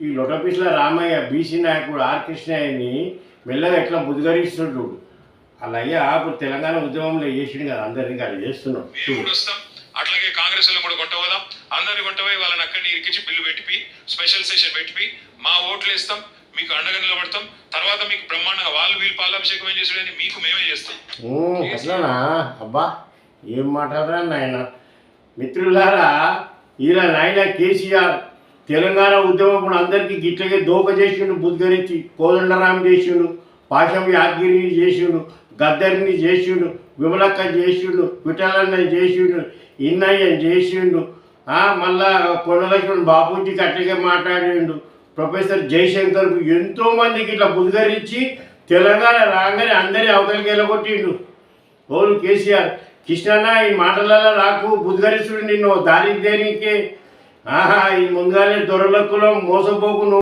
ఈ లొటపీస్ల రామయ్య బీసీ నాయకుడు ఆర్ కృష్ణయ్యని మెల్లగా ఎట్లా బుద్ధిగరిస్తున్నాడు. అలా అయ్యా ఇప్పుడు తెలంగాణ ఉద్యమంలో చేసిండు కదా, అందరినీ అలా చేస్తున్నాడు. అట్లాగే కాంగ్రెస్ లో కూడా కొట్టవదాం, అందరిని కొట్టపోయి వాళ్ళని అక్కడిని ఇరికించి బిల్లు పెట్టి స్పెషల్ సెషన్ పెట్టి మా ఓట్లు వేస్తాం, మీకు అండగా నిలబడతాం, తర్వాత మీకు బ్రహ్మాండంగా వాళ్ళు వీళ్ళు పాలాభిషేకం ఏం చేసాడని మీకు మేమే చేస్తాం. అట్లానా? అబ్బా ఏం మాట్లాడరా నాయన. మిత్రులారా, ఇలా నాయన కేసీఆర్ తెలంగాణ ఉద్యమం అందరికీ గిట్లగే దోక చేసిండు, బుద్ధిగరించి కోదండరాం చేసిండు, పాశం యాదగిరిని చేసిండు, గద్దరిని చేసిండు, విమలక్క చేసిండు, విఠలన్న చేసిండు, ఇన్నయ్యని చేసిండు, మళ్ళా కొండలక్ష్మణ్ బాపూజీకి అట్టగే మాట్లాడిండు, ప్రొఫెసర్ జయశంకర్కు ఎంతోమందికి ఇట్లా బుద్ధిగరించి తెలంగాణ రాగానే అందరి అవతలికి వెళ్ళగొట్టిండు. ఓలు కేసీఆర్. కృష్ణన్న ఈ మాటలలో నాకు బుద్ధిగరిస్తుడు నిన్ను దారికి దేనికి. ఈ ముందుగానే దొరలకులో మోసపోకు.